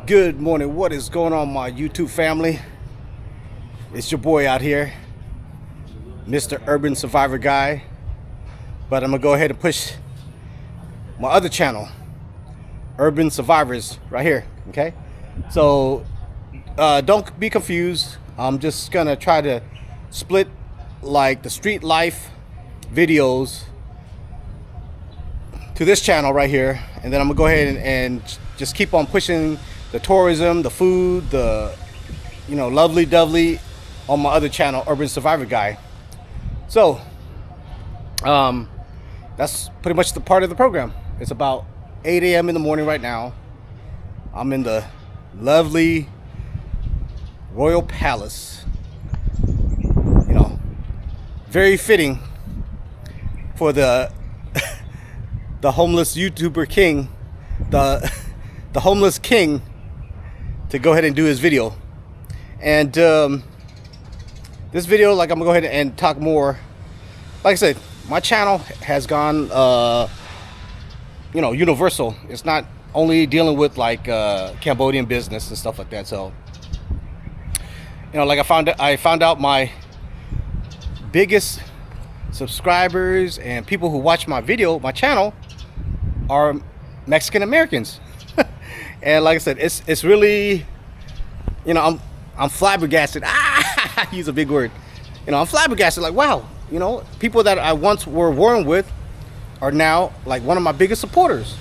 Good morning. What is going on, my YouTube family? It's your boy out here, Mr. Urban Survivor Guy. But I'm gonna go ahead and push my other channel, Urban Survivors, right here. Okay, so don't be confused. I'm just gonna try to split like the street life videos to this channel right here, and then I'm gonna go ahead and just keep on pushing the tourism, the food, the lovely dovely on my other channel, Urban Survivor Guy. So that's pretty much the part of the program. It's about 8 a.m. in the morning right now. I'm in the lovely Royal Palace. Very fitting for the the homeless YouTuber king, the homeless king, to go ahead and do his video. And this video, like, I'm gonna go ahead and talk more. Like I said, my channel has gone universal. It's not only dealing with like Cambodian business and stuff like that. So like I found out my biggest subscribers and people who watch my channel are Mexican Americans. And like I said, it's really, I'm flabbergasted. Use a big word. I'm flabbergasted. Like, wow, people that I once were warring with are now like one of my biggest supporters.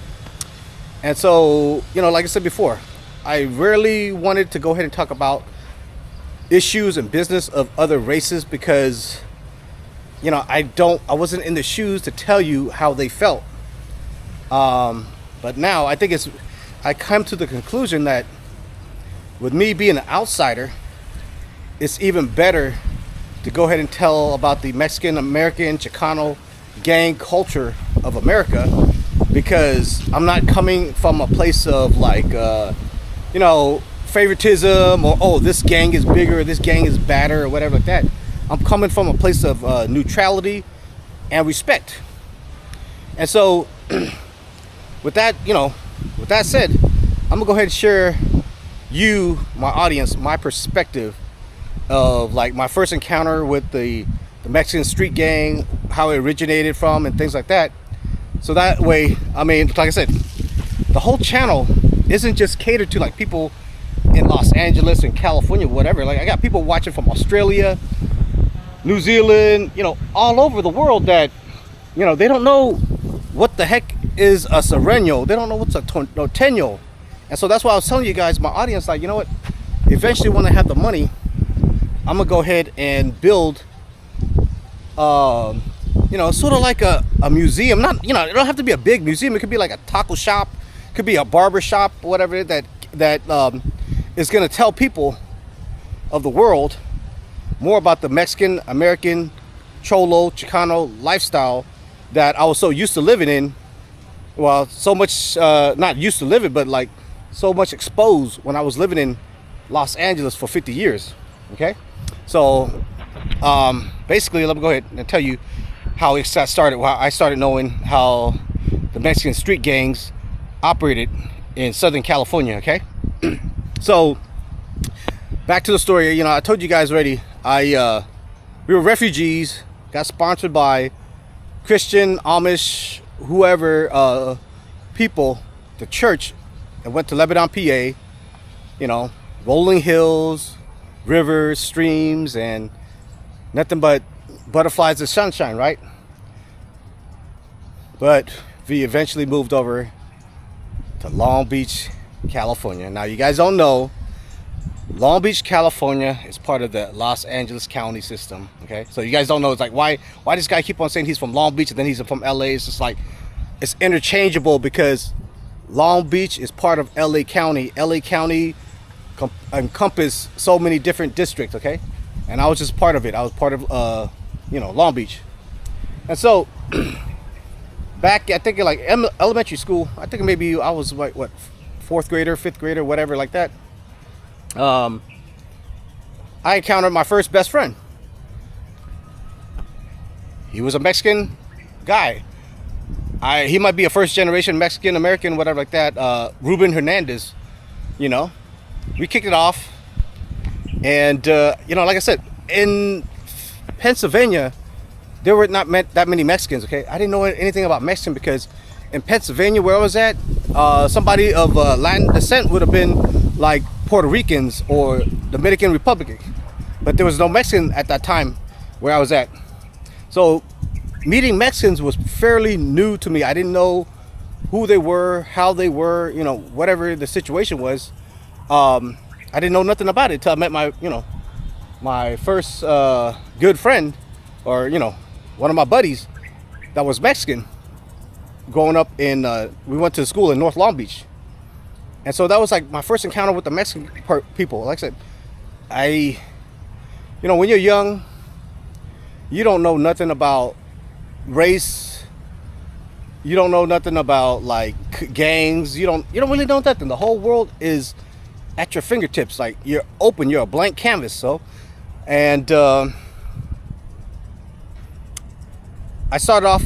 And so, like I said before, I rarely wanted to go ahead and talk about issues and business of other races because, I wasn't in the shoes to tell you how they felt. But now I come to the conclusion that with me being an outsider, it's even better to go ahead and tell about the Mexican American Chicano gang culture of America, because I'm not coming from a place of like favoritism or, oh, this gang is bigger, this gang is badder, or whatever like that. I'm coming from a place of neutrality and respect. And so with that said, I'm gonna go ahead and share you, my audience, my perspective of like my first encounter with the Mexican street gang, how it originated from, and things like that. So that way, like I said, the whole channel isn't just catered to like people in Los Angeles and California, whatever. Like, I got people watching from Australia, New Zealand, all over the world that, they don't know what the heck is a Sereno. They don't know what's a Norteño. And so that's why I was telling you guys, my audience, like, what? Eventually, when I have the money, I'm gonna go ahead and build, sort of like a museum. Not, it don't have to be a big museum. It could be like a taco shop, could be a barber shop, whatever, that is gonna tell people of the world more about the Mexican American Cholo Chicano lifestyle that I was so used to living in. Well, so much, not used to living, but like so much exposed when I was living in Los Angeles for 50 years. Okay. So, basically, let me go ahead and tell you how it started. How I started knowing how the Mexican street gangs operated in Southern California. Okay. So, back to the story. I told you guys already. We were refugees, got sponsored by Christian, Amish, whoever people, the church, and went to Lebanon, PA. Rolling hills, rivers, streams, and nothing but butterflies and sunshine, right? But we eventually moved over to Long Beach, California. Now, you guys don't know, Long Beach, California is part of the Los Angeles County system. Okay, so you guys don't know. It's like, why this guy keep on saying he's from Long Beach and then he's from LA? It's just like, it's interchangeable because Long Beach is part of LA County. LA County encompass so many different districts. Okay, and I was just part of it. I was part of Long Beach. And so back, I think, in like elementary school, I think maybe I was like, what, 4th grader, 5th grader, whatever like that. I encountered my first best friend. He was a Mexican guy. He might be a first generation Mexican American, whatever like that. Ruben Hernandez. You know, we kicked it off, and you know, like I said, in Pennsylvania, there were not that many Mexicans. Okay, I didn't know anything about Mexican because in Pennsylvania, where I was at, somebody of Latin descent would have been like Puerto Ricans or Dominican Republic, but there was no Mexican at that time where I was at. So meeting Mexicans was fairly new to me. I didn't know who they were, how they were, you know, whatever the situation was. I didn't know nothing about it until I met my, you know, my first good friend, or, you know, one of my buddies that was Mexican. Growing up in, we went to school in North Long Beach. And so that was like my first encounter with the Mexican people. Like I said, you know, when you're young, you don't know nothing about race. You don't know nothing about like gangs. You don't really know nothing. The whole world is at your fingertips. Like, you're open, you're a blank canvas. So, and I started off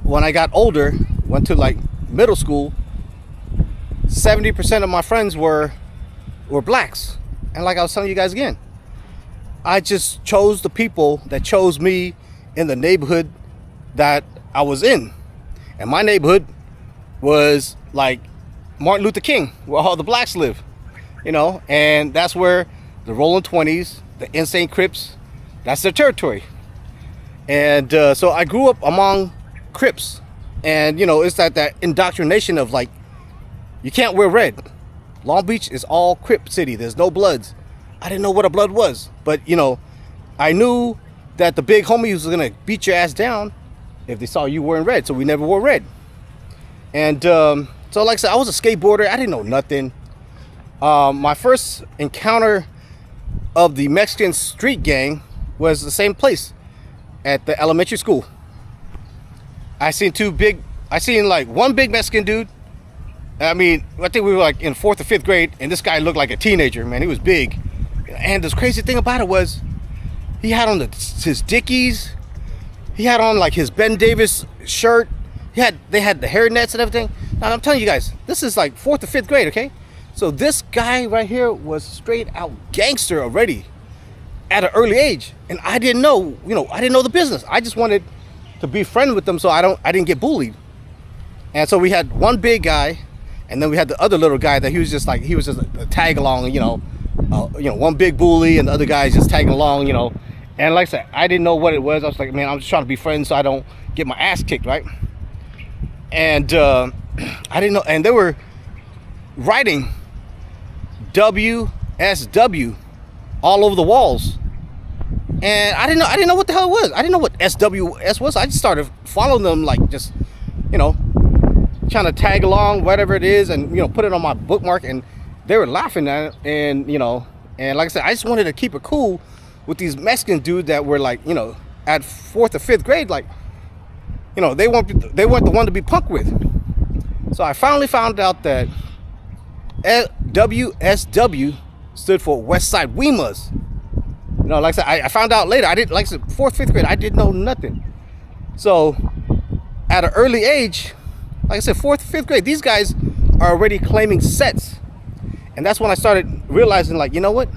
when I got older, went to like middle school. 70% of my friends were blacks. And like I was telling you guys again, I just chose the people that chose me in the neighborhood that I was in. And my neighborhood was like Martin Luther King, where all the blacks live, you know, and that's where the Rolling 20s, the Insane Crips, that's their territory. And so I grew up among Crips. And, you know, it's that indoctrination of like, you can't wear red. Long Beach is all Crip city. There's no Bloods. I didn't know what a Blood was. But, you know, I knew that the big homies was going to beat your ass down if they saw you wearing red. So we never wore red. And so like I said, I was a skateboarder. I didn't know nothing. My first encounter of the Mexican street gang was the same place at the elementary school. I seen like one big Mexican dude. I mean, I think we were like in 4th or 5th grade, and this guy looked like a teenager, man. He was big. And the crazy thing about it was, he had on his Dickies. He had on like his Ben Davis shirt. They had the hair nets and everything. Now I'm telling you guys, this is like 4th or 5th grade, okay? So this guy right here was straight out gangster already at an early age. And I didn't know, you know, I didn't know the business. I just wanted to be friends with them so I didn't get bullied. And so we had one big guy, and then we had the other little guy that he was just a tag along, you know, one big bully and the other guys just tagging along, you know. And like I said, I didn't know what it was. I was like, man, I'm just trying to be friends so I don't get my ass kicked, right? And I didn't know, and they were writing WSW all over the walls. And I didn't know what the hell it was. I didn't know what SWS was. I just started following them, like, just, you know, trying to tag along, whatever it is, and, you know, put it on my bookmark. And they were laughing at it. And, you know, and like I said, I just wanted to keep it cool with these Mexican dudes that were like, you know, at 4th or 5th grade, like, you know, they weren't the one to be punked with. So I finally found out that WSW stood for West Side Weemas. You know, like I said, I found out later. I didn't, like I said, 4th, 5th grade, I didn't know nothing. So at an early age, like I said, 4th, 5th grade, these guys are already claiming sets. And that's when I started realizing, like, you know what?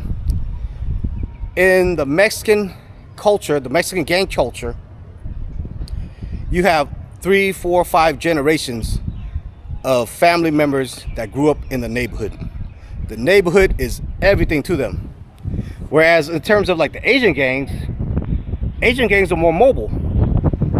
In the Mexican culture, the Mexican gang culture, you have 3, 4, 5 generations of family members that grew up in the neighborhood. The neighborhood is everything to them. Whereas in terms of like the Asian gangs are more mobile.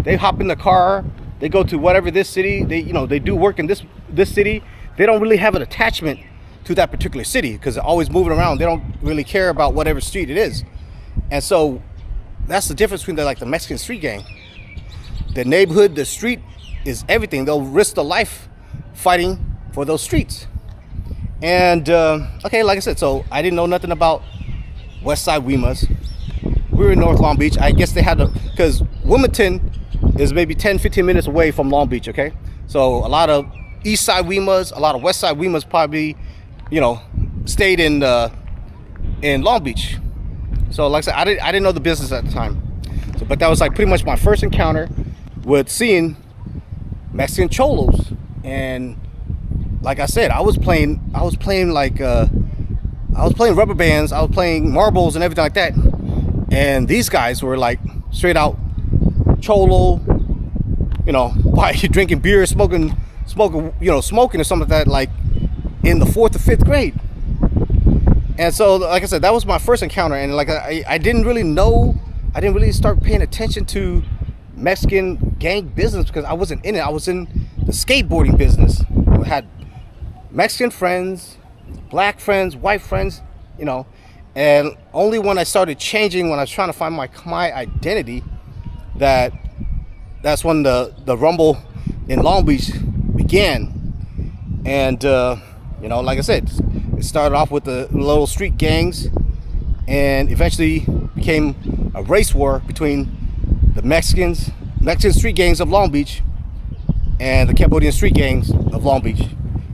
They hop in the car, they go to whatever this city, they do work in this city. They don't really have an attachment to that particular city because they're always moving around. They don't really care about whatever street it is. And so that's the difference between the Mexican street gang. The neighborhood, the street is everything. They'll risk their life fighting for those streets. And okay, like I said, so I didn't know nothing about West Side Weemas. We were in North Long Beach. I guess they had because Wilmington is maybe 10-15 minutes away from Long Beach, okay? So a lot of East Side Weemas, a lot of West Side Weemas probably, you know, stayed in Long Beach. So like I said, I didn't know the business at the time. So, but that was like pretty much my first encounter with seeing Mexican cholos. And like I said, I was playing like I was playing rubber bands, I was playing marbles and everything like that. And these guys were like straight out cholo, you know, why you drinking beer, smoking, you know, smoking or something like that, like in the 4th or 5th grade. And so, like I said, that was my first encounter. And like I didn't really know, I didn't really start paying attention to Mexican gang business because I wasn't in it. I was in the skateboarding business. I had Mexican friends, black friends, white friends, you know. And only when I started changing, when I was trying to find my identity, that's when the rumble in Long Beach began. And you know, like I said, it started off with the little street gangs, and eventually became a race war between the Mexican street gangs of Long Beach and the Cambodian street gangs of Long Beach.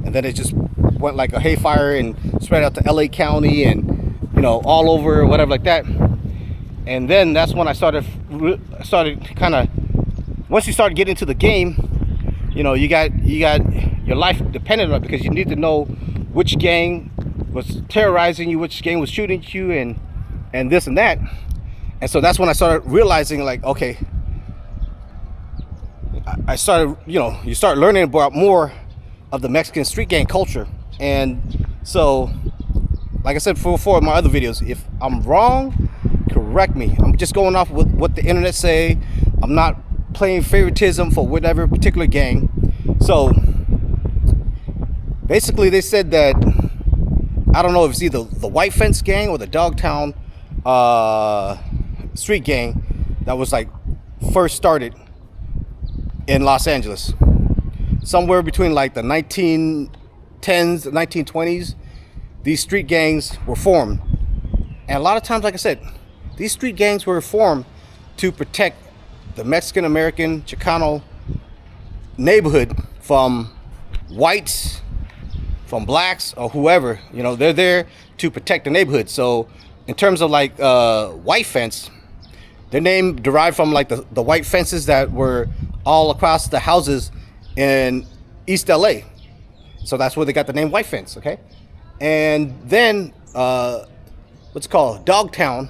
And then it just went like a hayfire and spread out to LA County and, you know, all over, whatever like that. And then that's when I started kind of, once you start getting into the game, you know, you got your life dependent on it, because you need to know which gang was terrorizing you, which gang was shooting at you, and this and that. And so that's when I started realizing, like, okay, I started, you know, you start learning about more of the Mexican street gang culture. And so, like I said before in my other videos, if I'm wrong, correct me. I'm just going off with what the internet say. I'm not playing favoritism for whatever particular gang. So basically they said that, I don't know if it's either the White Fence gang or the Dogtown street gang that was like first started in Los Angeles. Somewhere between like the 1910s, 1920s, these street gangs were formed. And a lot of times, like I said, these street gangs were formed to protect the Mexican-American Chicano neighborhood from whites, from blacks, or whoever. You know, they're there to protect the neighborhood. So in terms of like White Fence, their name derived from like the white fences that were all across the houses in East LA. So that's where they got the name White Fence, okay? And then what's it called, Dogtown,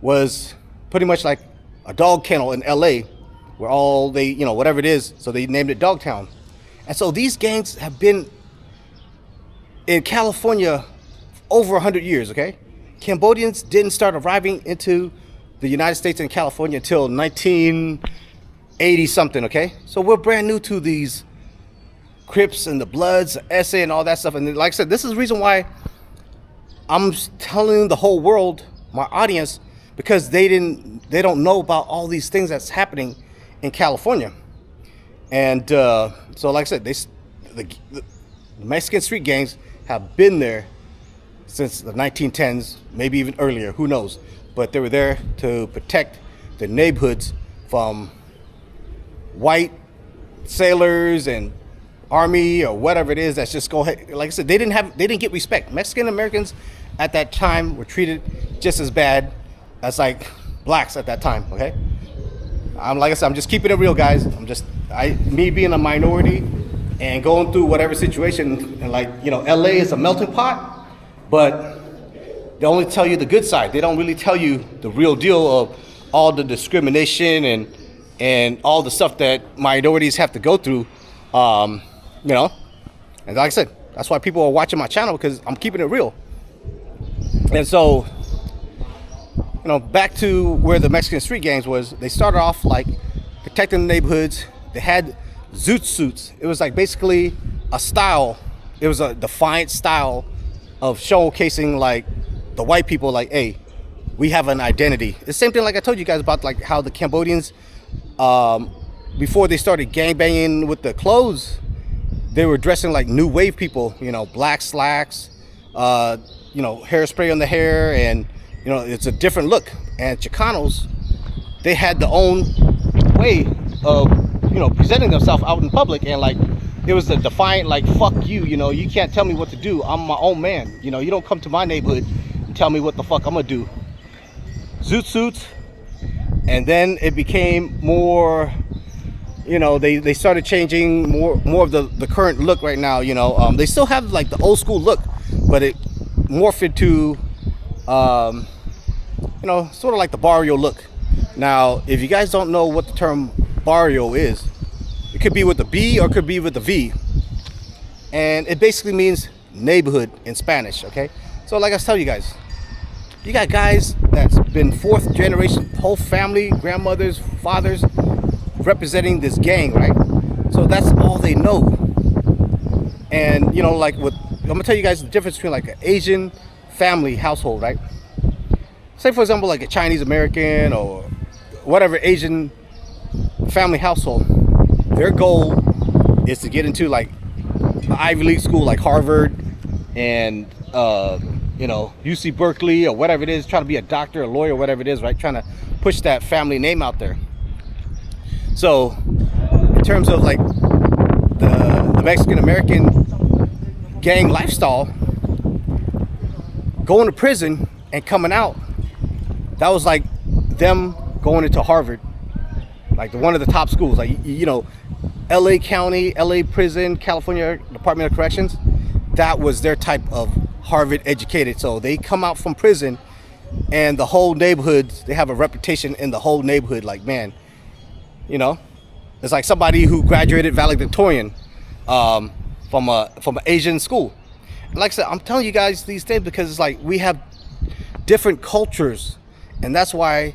was pretty much like a dog kennel in LA, where all they, you know, whatever it is, so they named it Dogtown. And so these gangs have been in California over 100 years, okay? Cambodians didn't start arriving into the United States and California until 1980 something, okay? So we're brand new to these Crips and the Bloods, SA and all that stuff. And like I said, this is the reason why I'm telling the whole world, my audience, because they don't know about all these things that's happening in California. And so like I said, the Mexican street gangs have been there since the 1910s, maybe even earlier, who knows? But they were there to protect the neighborhoods from white sailors and army or whatever it is that's just go ahead. Like I said, they didn't get respect. Mexican Americans at that time were treated just as bad as like blacks at that time, okay? Like I said, I'm just keeping it real, guys. Me being a minority and going through whatever situation, and like, you know, LA is a melting pot, but they only tell you the good side. They don't really tell you the real deal of all the discrimination and all the stuff that minorities have to go through, you know. And like I said, that's why people are watching my channel, because I'm keeping it real. And so, you know, back to where the Mexican street gangs was, they started off like protecting the neighborhoods. They had zoot suits. It was like basically a style. It was a defiant style of showcasing like the white people, like, hey, we have an identity. The same thing like I told you guys about like how the Cambodians, before they started gangbanging with the clothes, they were dressing like new wave people, you know, black slacks, you know, hairspray on the hair, and, you know, it's a different look. And Chicanos, they had their own way of, you know, presenting themselves out in public, and like, it was a defiant, like, fuck you, you know, you can't tell me what to do. I'm my own man. You know, you don't come to my neighborhood and tell me what the fuck I'm gonna do. Zoot suits. And then it became more you know, they started changing more of the current look right now. You know, they still have like the old school look, but it morphed into you know, sort of like the barrio look. Now, if you guys don't know what the term barrio is, it could be with the B or it could be with the V, and it basically means neighborhood in Spanish. Okay, so like I was telling you guys, you got guys that's been fourth generation, whole family, grandmothers, fathers, representing this gang, right? So that's all they know. And you know, like with, I'm gonna tell you guys the difference between like an Asian family household, right? Say for example, like a Chinese American or whatever Asian family household, their goal is to get into like an Ivy League school like Harvard and you know, UC Berkeley or whatever it is, trying to be a doctor, a lawyer, whatever it is, right? Trying to push that family name out there. So in terms of like the Mexican American gang lifestyle, going to prison and coming out, that was like them going into Harvard, like one of the top schools, like, you know, LA County, LA Prison, California Department of Corrections. That was their type of Harvard educated. So they come out from prison and the whole neighborhood, they have a reputation in the whole neighborhood, like, man, you know, it's like somebody who graduated valedictorian from an Asian school. And like I said, I'm telling you guys these things because it's like we have different cultures, and that's why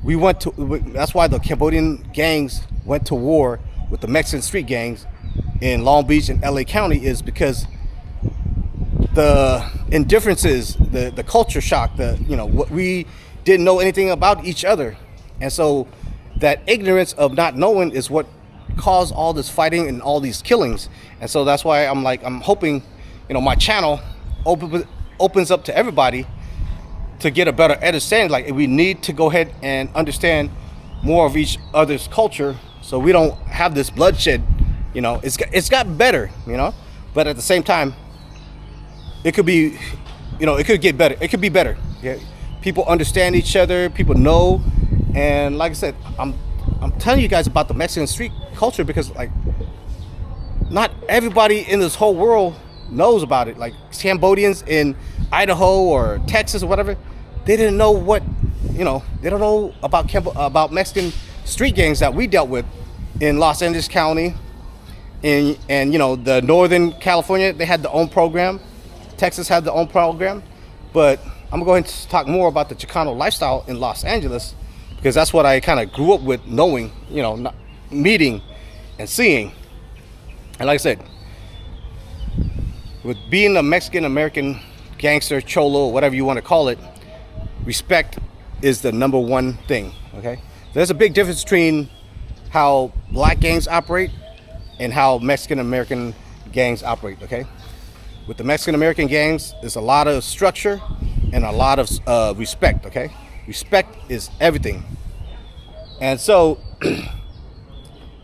that's why the Cambodian gangs went to war with the Mexican street gangs in Long Beach and LA County, is because the indifferences, the culture shock, you know, what we didn't know anything about each other. And so that ignorance of not knowing is what caused all this fighting and all these killings. And so that's why I'm hoping, you know, my channel opens up to everybody to get a better understanding. Like, we need to go ahead and understand more of each other's culture so we don't have this bloodshed. You know, it's got better, you know, but at the same time, it could be, you know, it could get better. It could be better. Yeah, people understand each other. People know, and like I said, I'm telling you guys about the Mexican street culture because, like, not everybody in this whole world knows about it. Like, Cambodians in Idaho or Texas or whatever, they didn't know what, you know, they don't know about Mexican street gangs that we dealt with in Los Angeles County, and you know, the Northern California, they had their own program. Texas had their own program, but I'm going to talk more about the Chicano lifestyle in Los Angeles because that's what I kind of grew up with, knowing, you know, not meeting and seeing. And like I said, with being a Mexican American gangster, cholo, whatever you want to call it, respect is the number one thing. Okay, there's a big difference between how black gangs operate and how Mexican American gangs operate. Okay, with the Mexican American gangs, there's a lot of structure and a lot of respect. Okay, respect is everything. And so,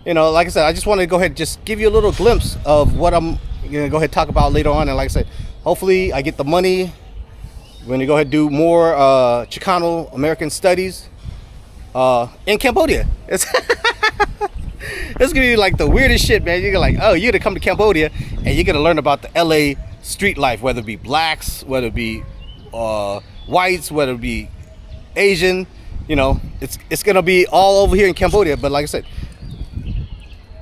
you know, like I said, I just want to go ahead and just give you a little glimpse of what I'm gonna go ahead and talk about later on. And like I said, hopefully I get the money. We're gonna go ahead and do more Chicano American studies in Cambodia. It's gonna be like the weirdest shit, man. You're like, oh, you're gonna come to Cambodia and you're gonna learn about the LA street life, whether it be blacks, whether it be whites, whether it be Asian. You know, it's gonna be all over here in Cambodia. But like I said,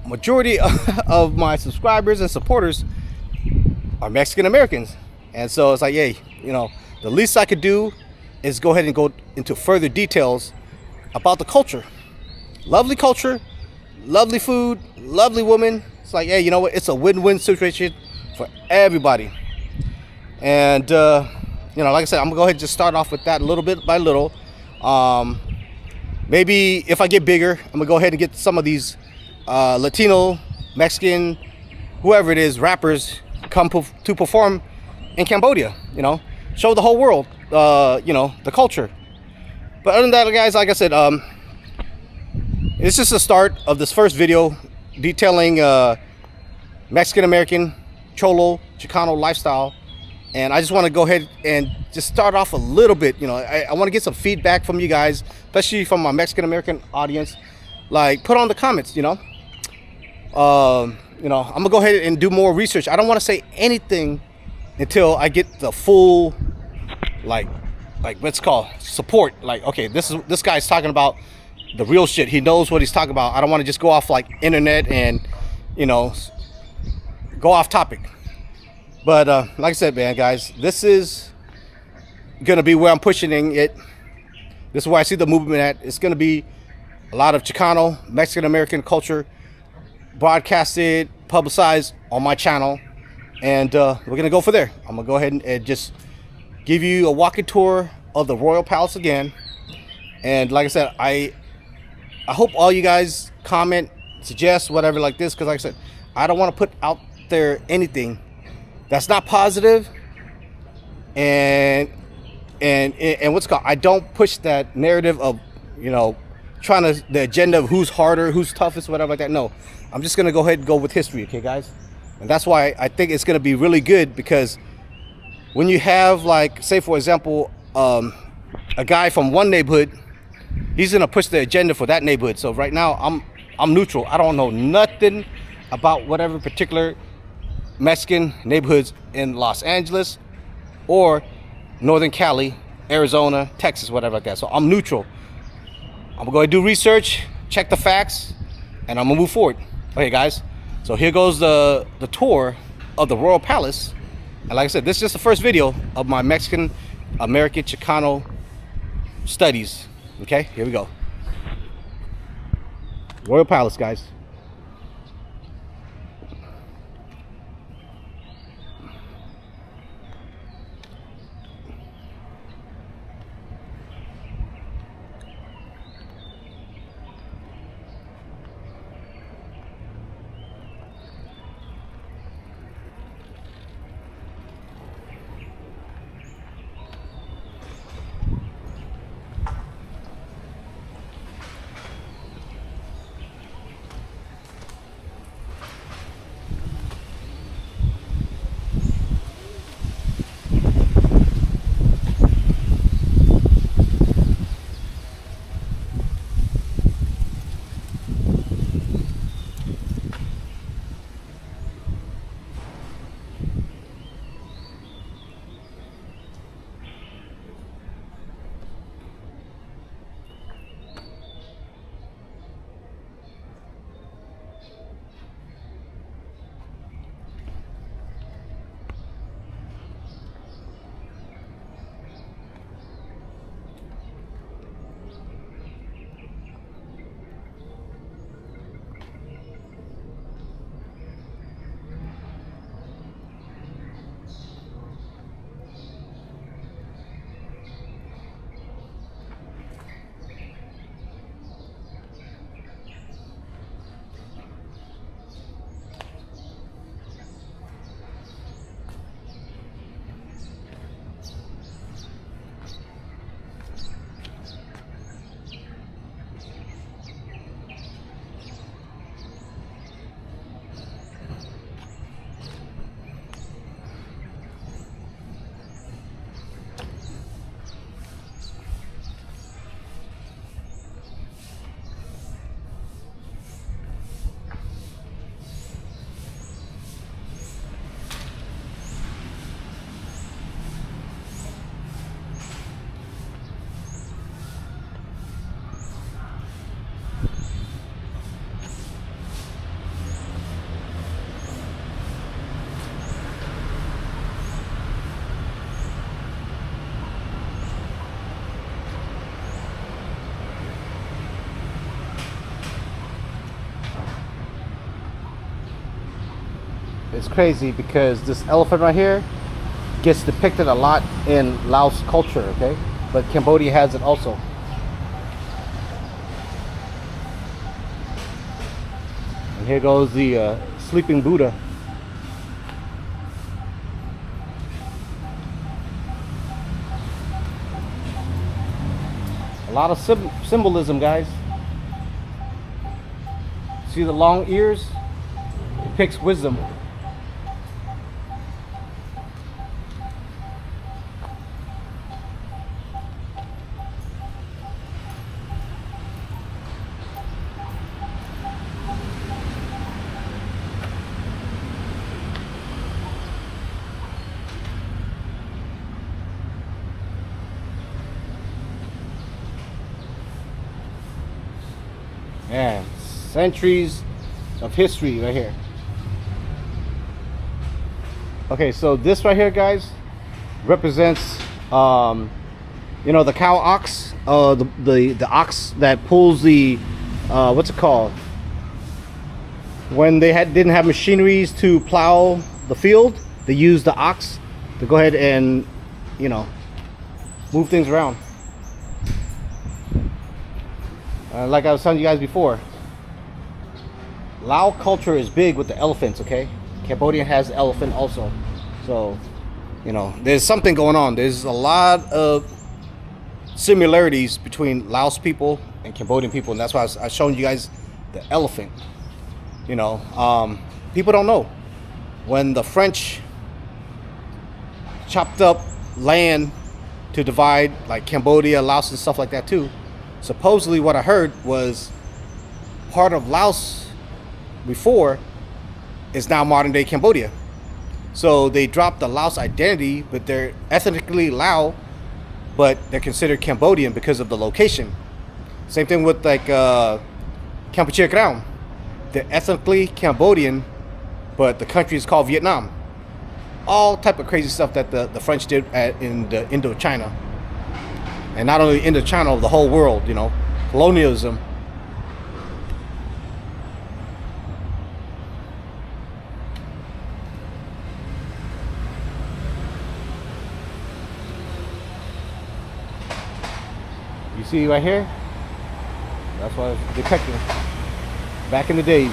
majority of my subscribers and supporters are Mexican Americans, and so it's like, hey, you know, the least I could do is go ahead and go into further details about the culture. Lovely culture, lovely food, lovely woman. It's like, hey, you know what? It's a win-win situation for everybody. And you know, like I said, I'm gonna go ahead and just start off with that little bit by little. Maybe if I get bigger, I'm gonna go ahead and get some of these Latino, Mexican, whoever it is, rappers come to perform in Cambodia. You know, show the whole world, you know, the culture. But other than that, guys, like I said, it's just the start of this first video detailing Mexican American Cholo Chicano lifestyle. And I just want to go ahead and just start off a little bit. You know, I want to get some feedback from you guys, especially from my Mexican American audience. like put on the comments. I'm gonna go ahead and do more research. I don't want to say anything until I get the full, like what's called support. Like, okay, this guy's talking about the real shit. He knows what he's talking about. I don't want to just go off like internet and go off topic. But like I said, man, guys, this is gonna be where I'm pushing it. This is where I see the movement at. It's gonna be a lot of Chicano, Mexican American culture broadcasted, publicized on my channel, and we're gonna go for there. I'm gonna go ahead and just give you a walking tour of the Royal Palace again. And like I said, I hope all you guys comment, suggest, whatever like this, because like I said, I don't want to put out there anything that's not positive, and what's called, I don't push that narrative of trying to the agenda of who's harder, who's toughest, whatever like that. No, I'm just gonna go ahead and go with history, okay, guys? And that's why I think it's gonna be really good, because when you have, like, say for example, a guy from one neighborhood, he's gonna push the agenda for that neighborhood. So right now I'm neutral. I don't know nothing about whatever particular Mexican neighborhoods in Los Angeles or Northern Cali, Arizona, Texas, whatever like that. So I'm neutral. I'm gonna go ahead and do research, check the facts, and I'm gonna move forward. Okay, guys, so here goes the tour of the Royal Palace. And like I said, this is just the first video of my Mexican American Chicano studies. Okay, here we go. Royal Palace, guys. It's crazy because this elephant right here gets depicted a lot in Laos culture, okay? But Cambodia has it also. And here goes the sleeping Buddha. A lot of symbolism, guys. See the long ears? It depicts wisdom. Man, centuries of history right here. Okay, so this right here, guys, represents the cow ox, the ox that pulls the what's it called, when they didn't have machineries to plow the field. They used the ox to go ahead and move things around. Like I was telling you guys before, Lao culture is big with the elephants. Okay, Cambodia has the elephant also, so there's something going on. There's a lot of similarities between Laos people and Cambodian people, and that's why I was showing you guys the elephant. People don't know, when the French chopped up land to divide like Cambodia, Laos, and stuff like that too. Supposedly, what I heard was part of Laos before is now modern day Cambodia. So they dropped the Laos identity, but they're ethnically Lao, but they're considered Cambodian because of the location. Same thing with like Cambodia Crown. They're ethnically Cambodian, but the country is called Vietnam. All type of crazy stuff that the French did in the Indochina. And not only Indochina, the whole world, colonialism. You see right here? That's what I was depicting back in the days.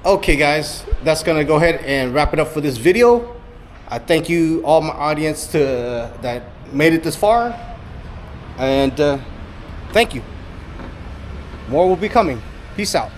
Okay guys, that's gonna go ahead and wrap it up for this video. I thank you all my audience that made it this far, and thank you. More will be coming. Peace out.